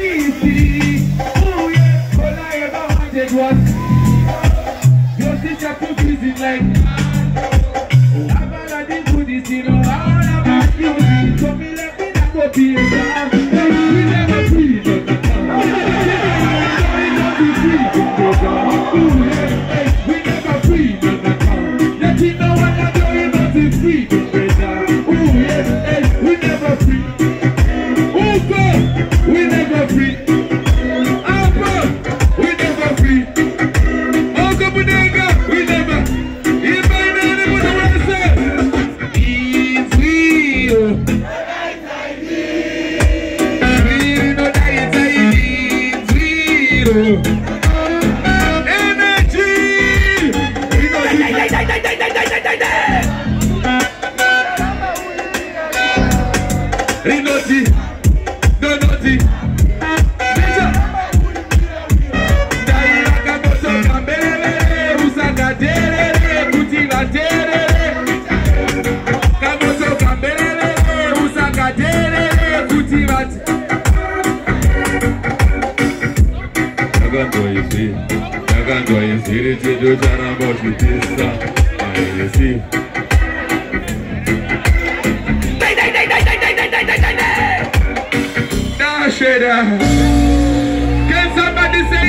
Easy. Oh yeah, all I ever wanted was your sister to visit like I'm gonna do this, you know, all about you. So me let me not go be a man. We never free, we never free, let you know what I'm doing, nothing free, oh yeah, we never free. Oh God, we never free. Oh God, we never free. Oh God, we never. If I know what I want to say, easy. We know that it's easy. Energy. Rinoti, Donoti, Daira Kamoto Kambele, Usanga Tere, Kutina Tere, Kamoto Kambele, Usanga Tere, Kutina Nagando you see, it do Jarabo Shutista, you see. Can somebody say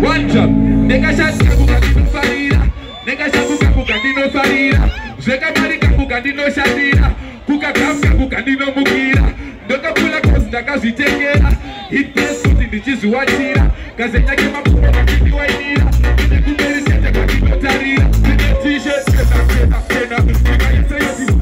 one job? Nega shaka bukandino farira, nega shabuka bukandino farira, zeka marika bukandino shadira, kuka kamka bukandino mukira, ndoka pula kosta kazi tekera, hit press kuti ndichizu wachira, kazenya kema pula makini wainira, nde kumberi sete kwa kino tarira, nde t-shirt kena, nega yese yesi.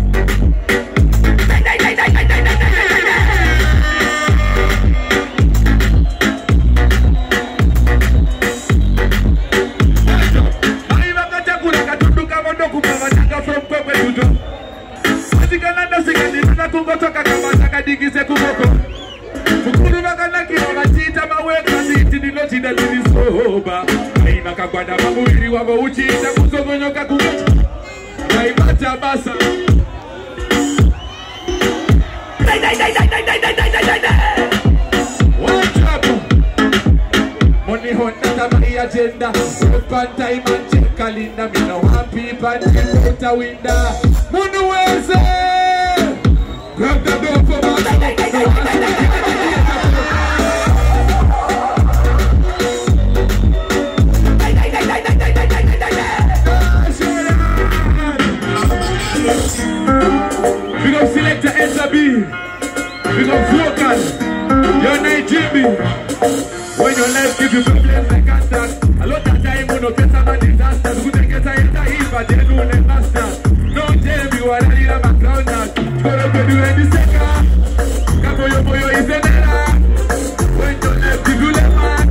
Money hunt my agenda. Open time and check calendar. Me no want people out a window. Money where's it? Grab the door for my we go select the SB. We go vocal. You're not Jimmy. When your life gives you problems like cancer, a lot of time when you face some disasters, you get a hit, but they don't let master. Don't tell me what I need a background now. You gotta do any second. Kaboyo is an error. When your life gives you lemon,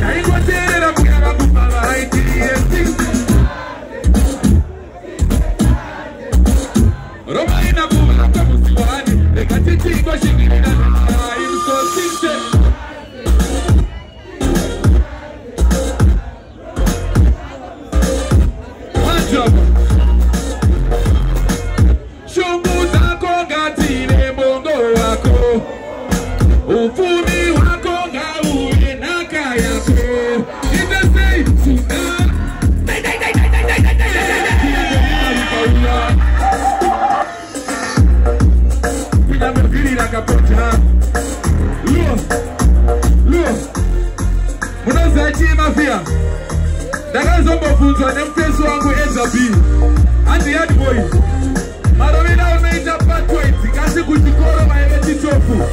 I ain't gonna tell you that I'm gonna go for my ITS. Romaina Buma, Kamusiwani, they can't take what she needs. I'm so sincere. Ufumi wako gaue na kaya ko. Say we never feel like a puncher. Look. Munoza mafia. Daga zombo funzo ne mpeso wangu ezabi. And the head boy. Maromina umeita part 20. Kasi kuchikoro maeleti chofu.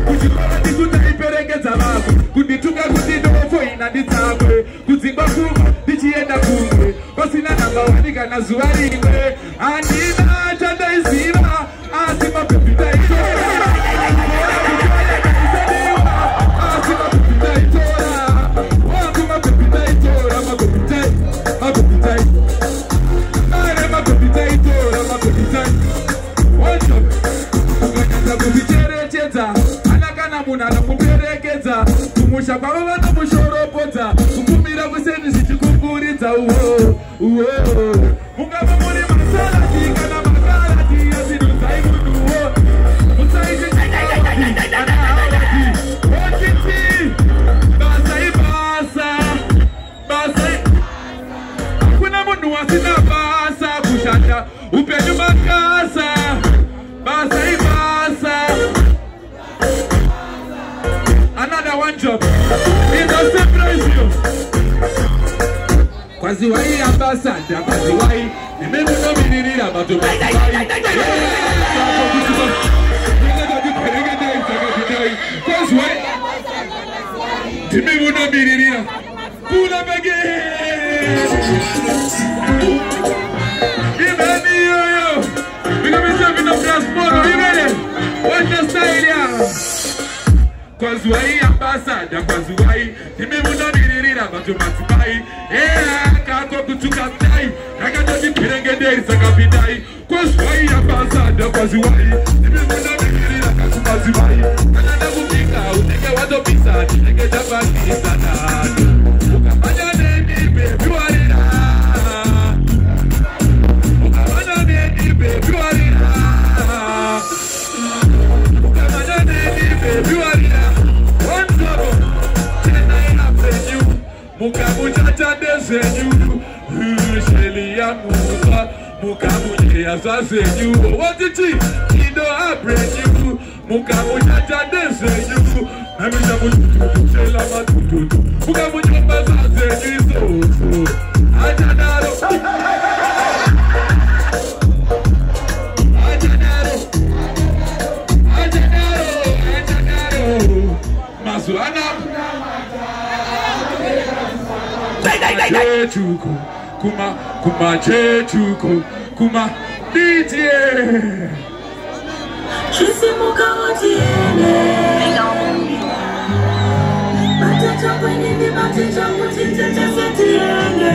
Kuchikora nikuta iperegeza lagu kundituka kutidofo inanditagwe kuzimba kuma dichienda kumwe Kosina namba wanika na zuwaringwe Anina chanda isira Asima pepita itora Asima pepita itora Wakuma pepita itora Mapepita Mapepita itora Mapepita Wacho Kukanyanga kufichere cheta Muna na kuperekeza kumusha baba wana mushoropota kukumira kuseni sichikukuriza uo Mungaba muri masala kika na maka Basa, Upenyu Makasa, Basa Ibasa. Another one job. It doesn't surprise you. Kwaziwai ambassador, Kwaziwai. Remember no minute about to buy. Kwaziwai. Remember no minute. Pull up again. Give me yo. We gonna be jumping up glass polo. You ready? What's the style here? Kwaziwai ambassador, Kwaziwai. Remember no minute about to buy. Yeah, kako kutuka tai. Nagada dipirengedei sakapidai. Kwaziwai ambassador, Kwaziwai. Remember no minute about Kwaziwai. Kanada kupika, uteke wato pisa, uteke jabaki sana. Mukamuchacha desenyu, Shelia Musa, Mukamuchea Sasenyu. What did he? Kido Abrenyu, Mukamuchacha desenyu, Namisamutu, Shela Matutu, Mukamuchapa Sasenyu, so, Ajanaro, Masuana. Chechuko, kuma chechuko, kuma DJ. Kisimuka otiene. Matecha kwenye matecha kutitete setiene.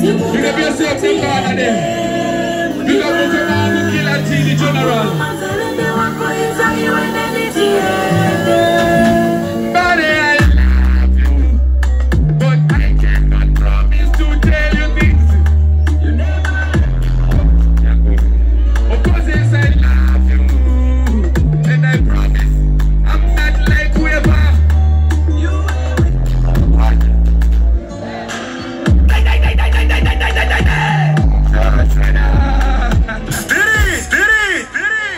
You can be a self-made man there. You can be a man who kill a TV general. Mazerende wako izali wende nitiene. Body, I love you, but I cannot promise to tell you things you never know. Of course, yes, I love you, and I promise I'm not like whoever you are.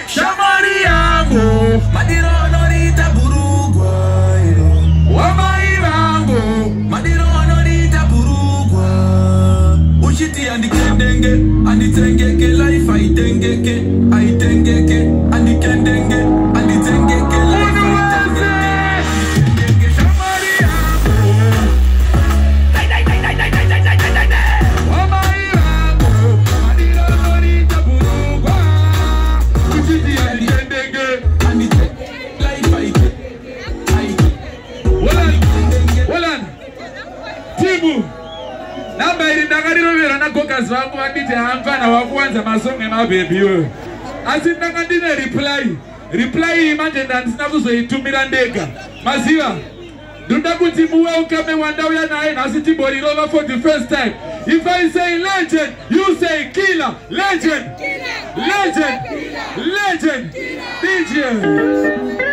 Shamari yangu, Madiro Norita Burugwa. wamai wangu, Madiro Norita Burugwa. Ushiti andi kendenge, andi tengeke life I tengeke, andi kendenge, andi tengeke life I tengeke. Shamari yangu, wamai wangu, madiro norita burugwa, uchiti andendenge. Andi tengeke life I Wolan, Timu, namba ili ndakariro vera na gokazi wangu wandite hamfana wakuwanza masonge mabebi we. Asindanga ndine reply imanje ndanisina kuzoitumira ndega. Maziwa, Dunda kuti muwe ukame wandauya nae nasi Tibori Rover for the first time. If I say legend, you say killer. Legend. Legend. Legend. DJ.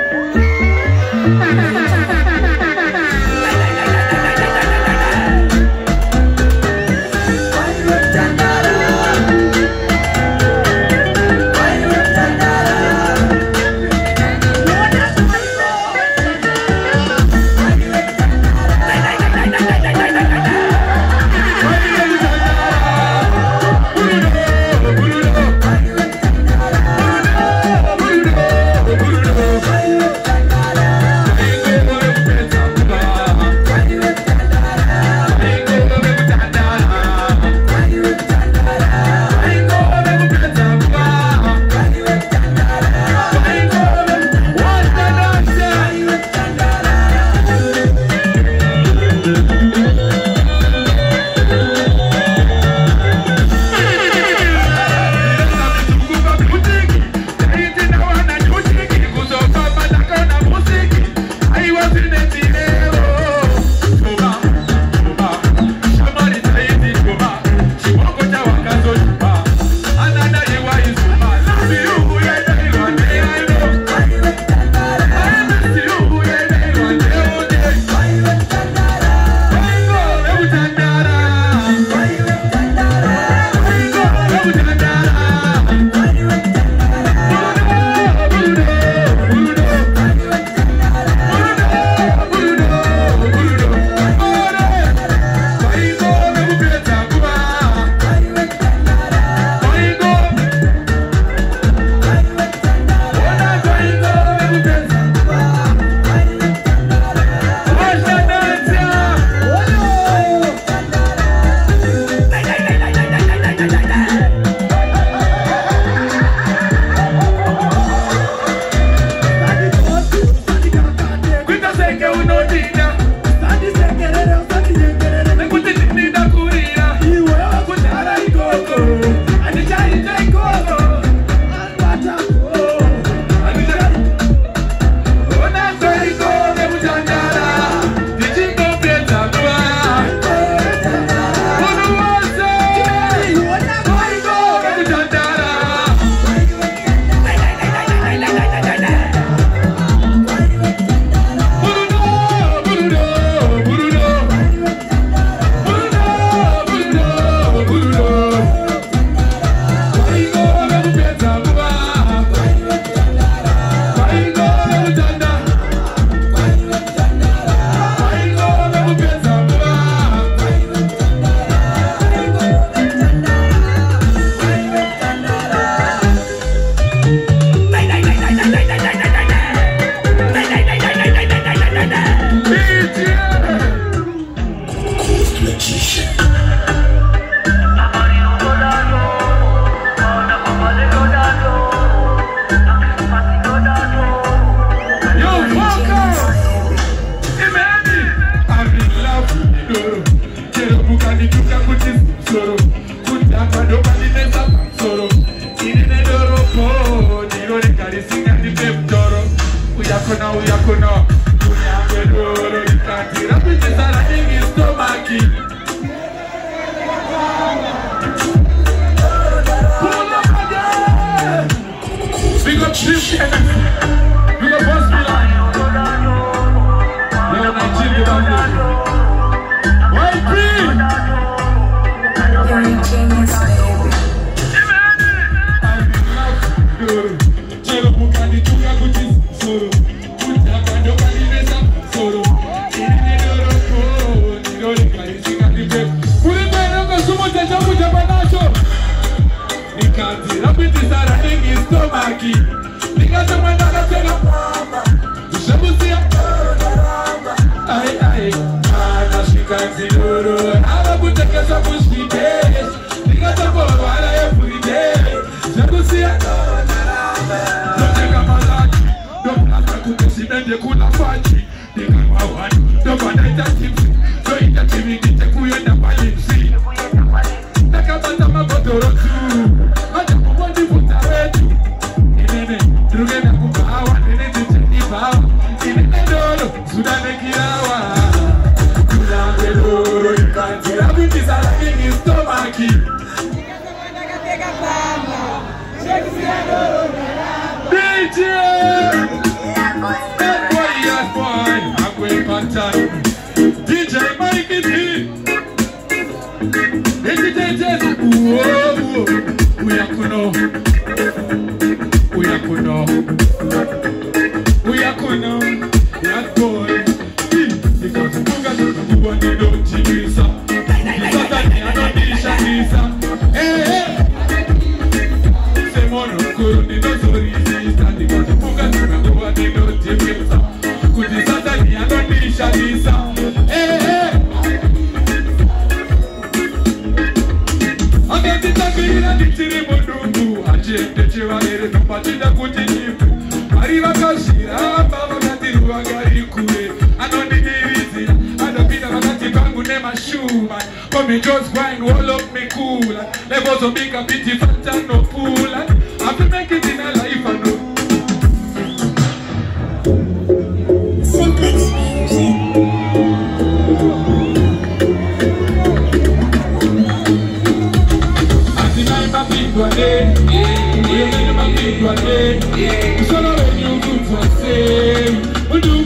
soro. Chero mukandi chunga kuti soro. Kutaka ndo kanivesa soro. Irine doro ko, nidore karisika nipe. Kuri mwere sumo techamu jabanacho. Nikati rapiti sara nengi stomaki. Nikata mwenda katena pamba. Ushabusia ai ai. Ana shikanzi doro. Aba kutekesa kushite. Nikata kwa wala everyday. Shabusia Noteka malaki. Doblata kutesimende kuna fachi. Nika mawani. Dobanaita tipsi. So ita timi nite kuyenda malimsi. Nakabata mabotoro tu. Aja kumondi puta wetu. Inene, drugena kubawa. Nene titenibawa. Inene dolo, sudane kirawa. Kulange doro ikanti. Rabiti sala ingi stomaki. DJ! That boy, Agwe Pantan. DJ Mike is here. Uyakuno that boy because Munga Kuwani don't Chimisa Satani Anodisha Nisa Semono Kuruni no Sorisi because Munga Kuwani don't Chimisa Kuti Satani Anodisha Nisa Akatitakwira nditiri mudumbu Achende chivarere nopachida kuti nyipu Mariva kashira baba kati ruwagari kure Anondigirizira Adapina vakati pangu nemashuma Come just wine all of me cool Levels of big a pity fanta no pool I feel make it in a life I know Simplex music. Solo when you go to say, we do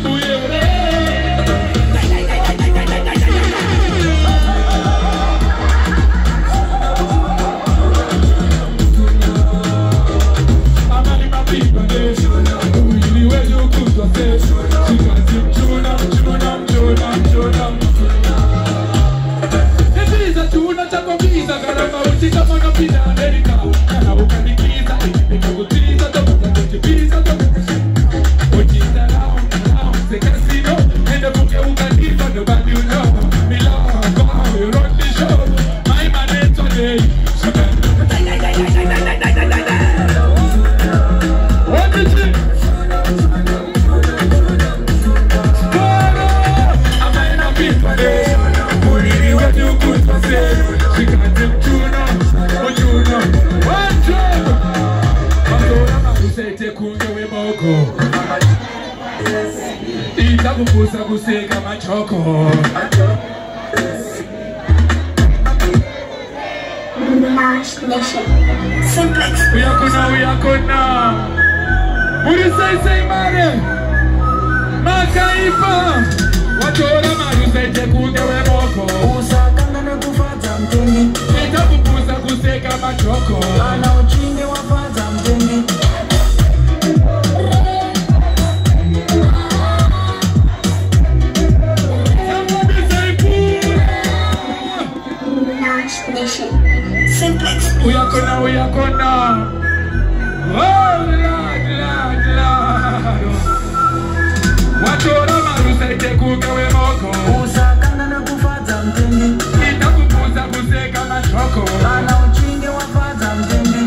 Itakupusa kuseka machoko Nash Nation. Simplex. Uyakuna Murisei mare Makaifa Watora marusete kungewe moko Usakanga na kufaza mtenge Itakupusa kuseka machoko Ana uchinge wafaza mtenge Simplex. Uyakuna Oh Lord Watora marusete kungewe moko Usakanga na kufaza mtenge Itakupusa kuseka machoko Ana uchinge wafaza mtenge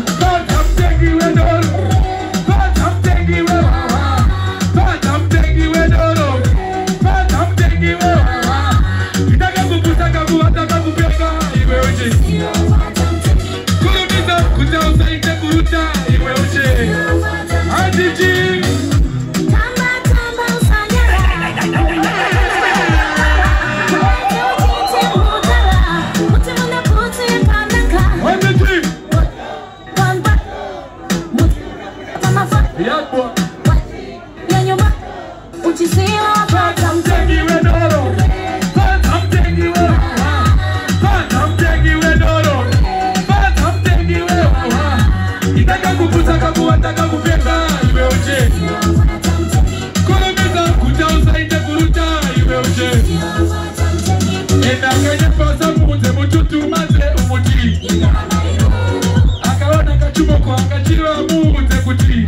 Itaka kuputa kabuata kabu Yenda kwenye posa mute mututu maze umuti. Akaona kachumo kwa kachiriwa mute kuti.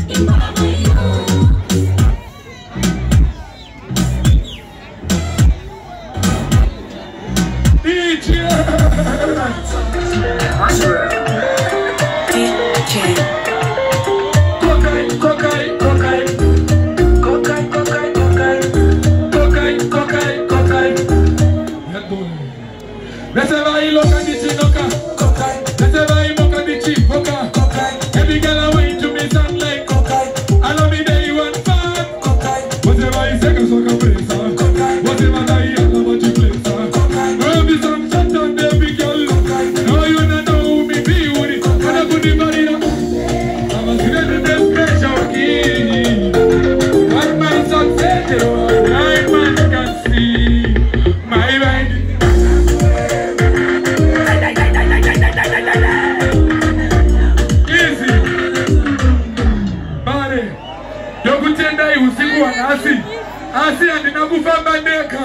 Every girl I wait to me sound like I love me day one fun. Whatever I say, cause I can play son. Whatever I love what you play son. Every song shut on every girl. No, you don't know me beauty. And I put the body down. I'm a student special key. What my son said, I man can see my mind. Asi and Nagufa Bandeka.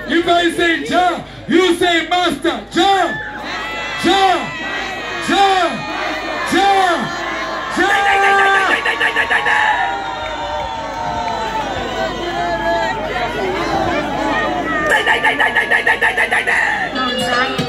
If I say Ja, you say Master. Ja, Ja, Ja, Ja, Ja.